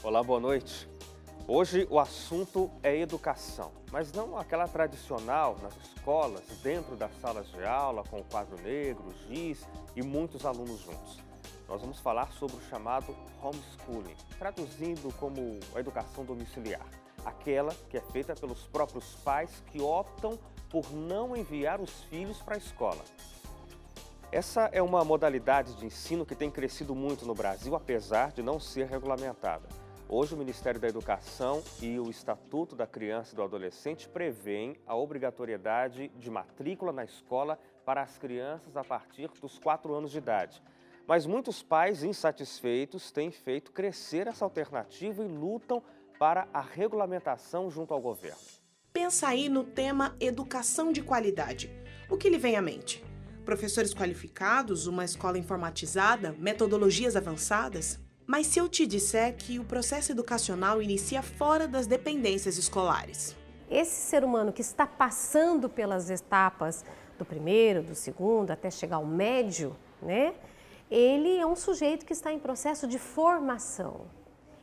Olá, boa noite. Hoje o assunto é educação, mas não aquela tradicional nas escolas, dentro das salas de aula, com o quadro negro, giz e muitos alunos juntos. Nós vamos falar sobre o chamado homeschooling, traduzindo como a educação domiciliar, aquela que é feita pelos próprios pais que optam por não enviar os filhos para a escola. Essa é uma modalidade de ensino que tem crescido muito no Brasil, apesar de não ser regulamentada. Hoje, o Ministério da Educação e o Estatuto da Criança e do Adolescente prevêem a obrigatoriedade de matrícula na escola para as crianças a partir dos 4 anos de idade. Mas muitos pais insatisfeitos têm feito crescer essa alternativa e lutam para a regulamentação junto ao governo. Pensa aí no tema educação de qualidade. O que lhe vem à mente? Professores qualificados, uma escola informatizada, metodologias avançadas? Mas se eu te disser que o processo educacional inicia fora das dependências escolares? Esse ser humano que está passando pelas etapas do primeiro, do segundo, até chegar ao médio, né? Ele é um sujeito que está em processo de formação.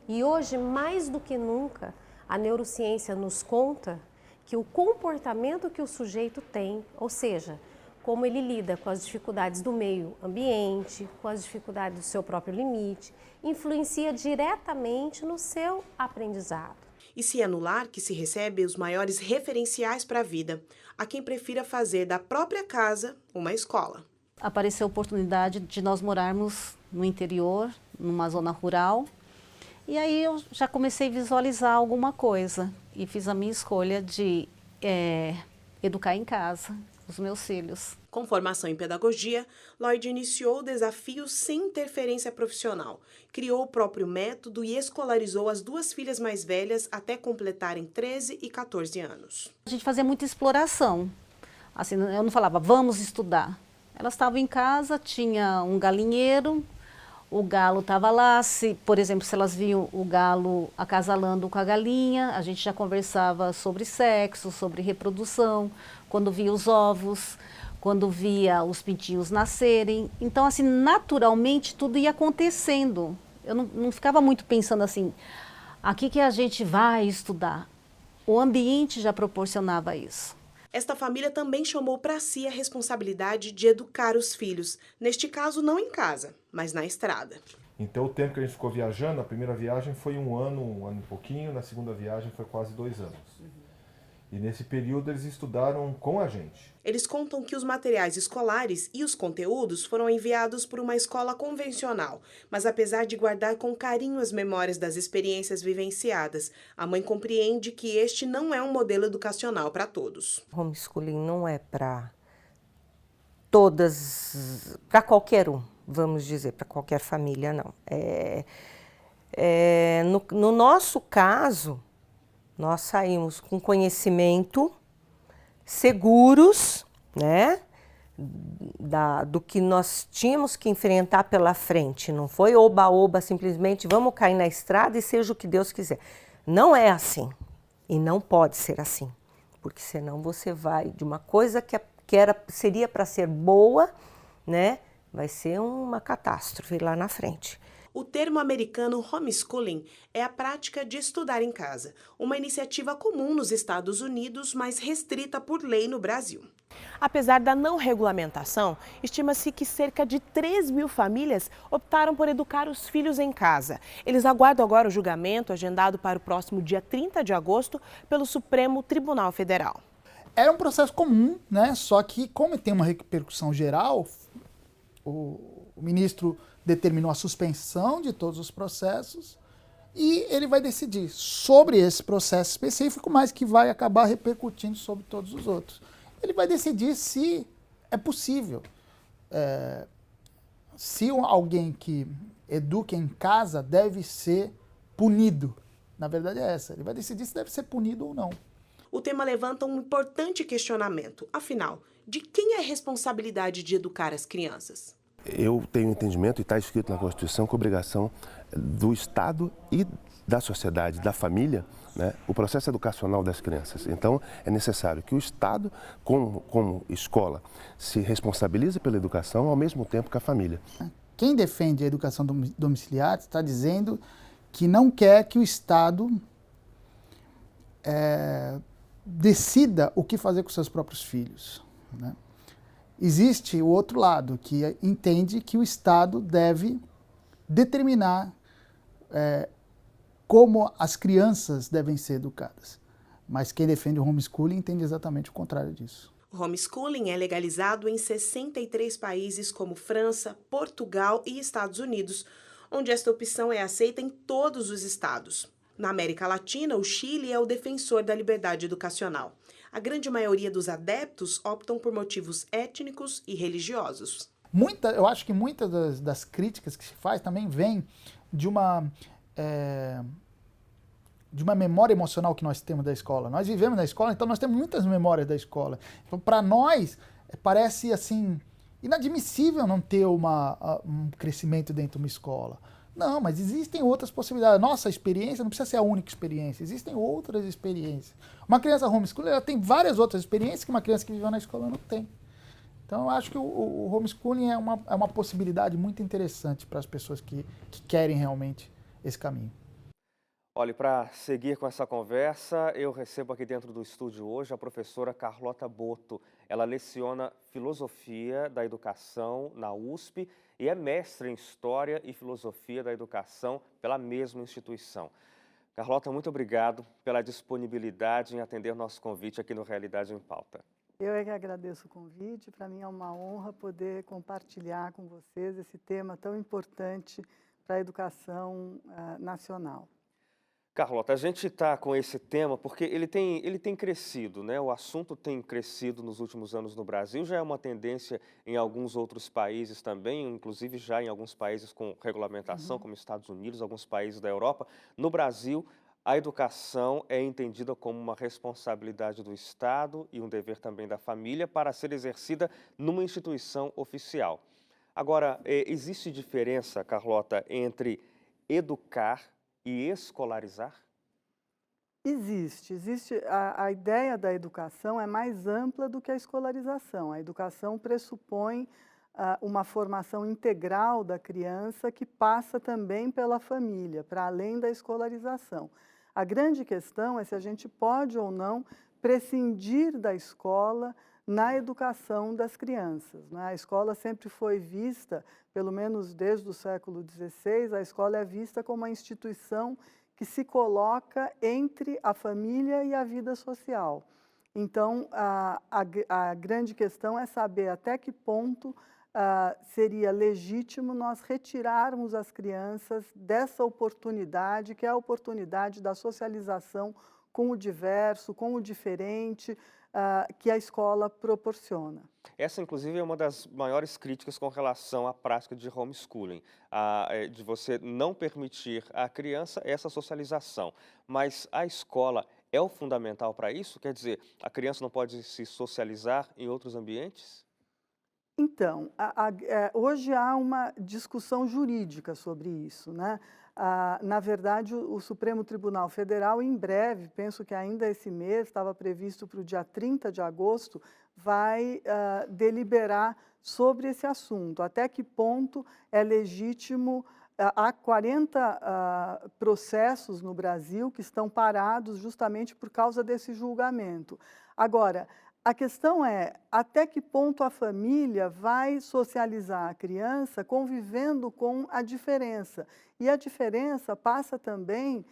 E hoje, mais do que nunca, a neurociência nos conta que o comportamento que o sujeito tem, ou seja, como ele lida com as dificuldades do meio ambiente, com as dificuldades do seu próprio limite, influencia diretamente no seu aprendizado. E se é no lar que se recebe os maiores referenciais para a vida, a quem prefira fazer da própria casa uma escola. Apareceu a oportunidade de nós morarmos no interior, numa zona rural, e aí eu já comecei a visualizar alguma coisa e fiz a minha escolha de educar em casa os meus filhos. Com formação em pedagogia, Lloyd iniciou o desafio sem interferência profissional, criou o próprio método e escolarizou as 2 filhas mais velhas até completarem 13 e 14 anos. A gente fazia muita exploração, assim, eu não falava, vamos estudar. Elas estavam em casa, tinha um galinheiro, o galo estava lá, por exemplo, se elas viam o galo acasalando com a galinha, a gente já conversava sobre sexo, sobre reprodução, quando via os ovos, quando via os pintinhos nascerem. Então, assim, naturalmente tudo ia acontecendo. Eu não ficava muito pensando assim, aqui que a gente vai estudar. O ambiente já proporcionava isso. Esta família também chamou para si a responsabilidade de educar os filhos, neste caso não em casa, mas na estrada. Então o tempo que a gente ficou viajando, a primeira viagem foi um ano e pouquinho, na segunda viagem foi quase 2 anos. E nesse período eles estudaram com a gente. Eles contam que os materiais escolares e os conteúdos foram enviados por uma escola convencional, mas apesar de guardar com carinho as memórias das experiências vivenciadas, a mãe compreende que este não é um modelo educacional para todos. Homeschooling não é para todas, para qualquer um, vamos dizer, para qualquer família, não. No nosso caso, nós saímos com conhecimento, seguros, né, do que nós tínhamos que enfrentar pela frente. Não foi oba-oba, simplesmente vamos cair na estrada e seja o que Deus quiser. Não é assim e não pode ser assim, porque senão você vai de uma coisa que seria para ser boa, né, vai ser uma catástrofe lá na frente. O termo americano homeschooling é a prática de estudar em casa, uma iniciativa comum nos Estados Unidos, mas restrita por lei no Brasil. Apesar da não regulamentação, estima-se que cerca de 3.000 famílias optaram por educar os filhos em casa. Eles aguardam agora o julgamento, agendado para o próximo dia 30 de agosto, pelo Supremo Tribunal Federal. Era um processo comum, né? Só que, como tem uma repercussão geral, o ministro determinou a suspensão de todos os processos e ele vai decidir sobre esse processo específico, mas que vai acabar repercutindo sobre todos os outros. Ele vai decidir se é possível, se alguém que educa em casa deve ser punido. Na verdade é essa, ele vai decidir se deve ser punido ou não. O tema levanta um importante questionamento. Afinal, de quem é a responsabilidade de educar as crianças? Eu tenho entendimento, e está escrito na Constituição, que a obrigação do Estado e da sociedade, da família, né, o processo educacional das crianças. Então, é necessário que o Estado, como escola, se responsabilize pela educação ao mesmo tempo que a família. Quem defende a educação domiciliar está dizendo que não quer que o Estado decida o que fazer com seus próprios filhos, né? Existe o outro lado, que entende que o Estado deve determinar como as crianças devem ser educadas. Mas quem defende o homeschooling entende exatamente o contrário disso. O homeschooling é legalizado em 63 países como França, Portugal e Estados Unidos, onde esta opção é aceita em todos os estados. Na América Latina, o Chile é o defensor da liberdade educacional. A grande maioria dos adeptos optam por motivos étnicos e religiosos. Eu acho que muitas das críticas que se faz também vêm de uma memória emocional que nós temos da escola. Nós vivemos na escola, então nós temos muitas memórias da escola. Então, para nós, parece assim inadmissível não ter um crescimento dentro de uma escola. Não, mas existem outras possibilidades. Nossa experiência não precisa ser a única experiência, existem outras experiências. Uma criança homeschooling, ela tem várias outras experiências que uma criança que viveu na escola não tem. Então, eu acho que o homeschooling é uma possibilidade muito interessante para as pessoas que querem realmente esse caminho. Olha, para seguir com essa conversa, eu recebo aqui dentro do estúdio hoje a professora Carlota Boto. Ela leciona Filosofia da Educação na USP e é mestre em História e Filosofia da Educação pela mesma instituição. Carlota, muito obrigado pela disponibilidade em atender nosso convite aqui no Realidade em Pauta. Eu é que agradeço o convite. Para mim é uma honra poder compartilhar com vocês esse tema tão importante para a educação nacional. Carlota, a gente está com esse tema porque ele tem crescido, né? O assunto tem crescido nos últimos anos no Brasil, já é uma tendência em alguns outros países também, inclusive já em alguns países com regulamentação, como Estados Unidos, alguns países da Europa. No Brasil, a educação é entendida como uma responsabilidade do Estado e um dever também da família para ser exercida numa instituição oficial. Agora, existe diferença, Carlota, entre educar e escolarizar? Existe. A ideia da educação é mais ampla do que a escolarização. A educação pressupõe uma formação integral da criança que passa também pela família, para além da escolarização. A grande questão é se a gente pode ou não prescindir da escola na educação das crianças, né? A escola sempre foi vista, pelo menos desde o século XVI, a escola é vista como uma instituição que se coloca entre a família e a vida social. Então, a grande questão é saber até que ponto seria legítimo nós retirarmos as crianças dessa oportunidade, que é a oportunidade da socialização com o diverso, com o diferente, que a escola proporciona. Essa, inclusive, é uma das maiores críticas com relação à prática de homeschooling, de você não permitir à criança essa socialização. Mas a escola é o fundamental para isso? Quer dizer, a criança não pode se socializar em outros ambientes? Então, hoje há uma discussão jurídica sobre isso, né? Na verdade, o Supremo Tribunal Federal, em breve, penso que ainda esse mês, estava previsto para o dia 30 de agosto, vai deliberar sobre esse assunto. Até que ponto é legítimo. Há 40 processos no Brasil que estão parados justamente por causa desse julgamento. Agora, a questão é até que ponto a família vai socializar a criança convivendo com a diferença. E a diferença passa também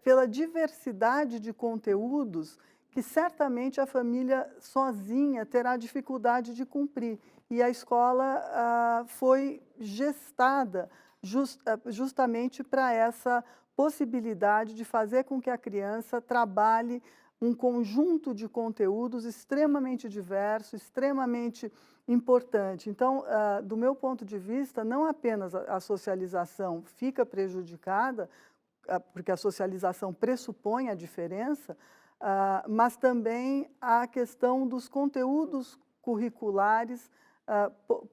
pela diversidade de conteúdos que certamente a família sozinha terá dificuldade de cumprir. E a escola foi gestada justamente para essa possibilidade de fazer com que a criança trabalhe um conjunto de conteúdos extremamente diverso, extremamente importante. Então, do meu ponto de vista, não apenas a socialização fica prejudicada, porque a socialização pressupõe a diferença, mas também a questão dos conteúdos curriculares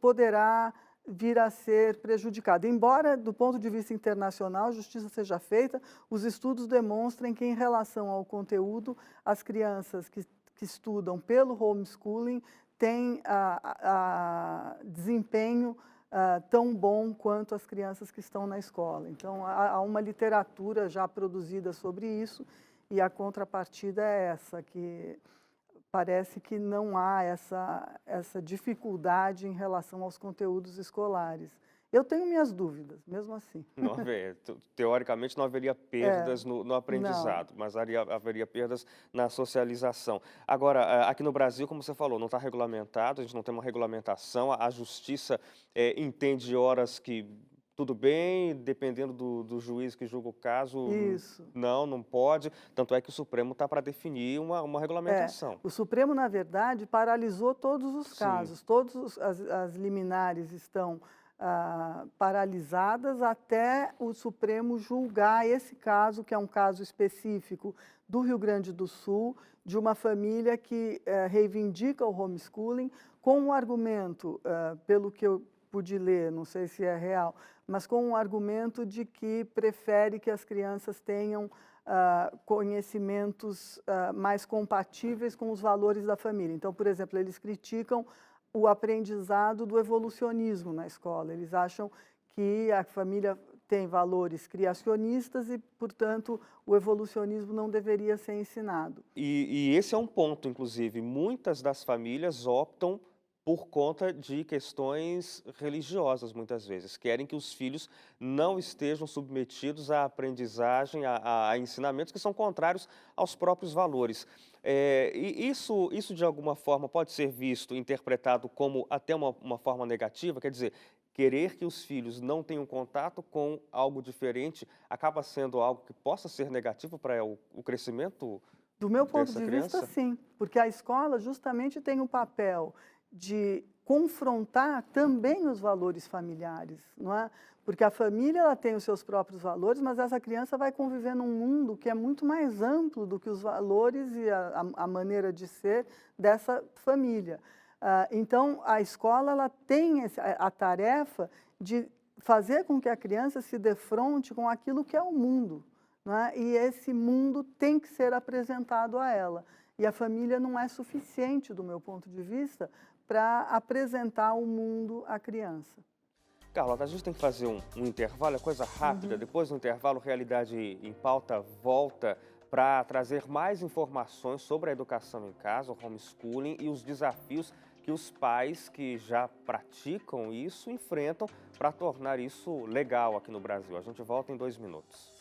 poderá vir a ser prejudicado. Embora, do ponto de vista internacional, justiça seja feita, os estudos demonstrem que, em relação ao conteúdo, as crianças que estudam pelo homeschooling têm desempenho tão bom quanto as crianças que estão na escola. Então, há uma literatura já produzida sobre isso e a contrapartida é essa, que parece que não há essa dificuldade em relação aos conteúdos escolares. Eu tenho minhas dúvidas, mesmo assim. Teoricamente não haveria perdas no aprendizado, mas haveria perdas na socialização. Agora, aqui no Brasil, como você falou, não está regulamentado, a gente não tem uma regulamentação, a justiça entende horas que tudo bem, dependendo do juiz que julga o caso, não pode. Tanto é que o Supremo está para definir uma regulamentação. O Supremo, na verdade, paralisou todos os casos, as liminares estão paralisadas até o Supremo julgar esse caso, que é um caso específico do Rio Grande do Sul, de uma família que reivindica o homeschooling com um argumento, pelo que eu pude ler, não sei se é real, mas com um argumento de que prefere que as crianças tenham conhecimentos mais compatíveis com os valores da família. Então, por exemplo, eles criticam o aprendizado do evolucionismo na escola. Eles acham que a família tem valores criacionistas e, portanto, o evolucionismo não deveria ser ensinado. E esse é um ponto, inclusive. Muitas das famílias optam por conta de questões religiosas, muitas vezes. Querem que os filhos não estejam submetidos à aprendizagem, a ensinamentos que são contrários aos próprios valores. E isso, de alguma forma, pode ser visto, interpretado como até uma forma negativa, quer dizer, querer que os filhos não tenham contato com algo diferente acaba sendo algo que possa ser negativo para o crescimento do meu ponto de criança? vista, sim, porque a escola justamente tem o papel de confrontar também os valores familiares, não é? Porque a família ela tem os seus próprios valores, mas essa criança vai conviver num mundo que é muito mais amplo do que os valores e a maneira de ser dessa família. Então, a escola ela tem a tarefa de fazer com que a criança se defronte com aquilo que é o mundo, não é? E esse mundo tem que ser apresentado a ela. E a família não é suficiente, do meu ponto de vista, para apresentar o mundo à criança. Carlota, a gente tem que fazer um intervalo, é coisa rápida. Depois do intervalo, Realidade em Pauta volta para trazer mais informações sobre a educação em casa, o homeschooling e os desafios que os pais que já praticam isso enfrentam para tornar isso legal aqui no Brasil. A gente volta em 2 minutos.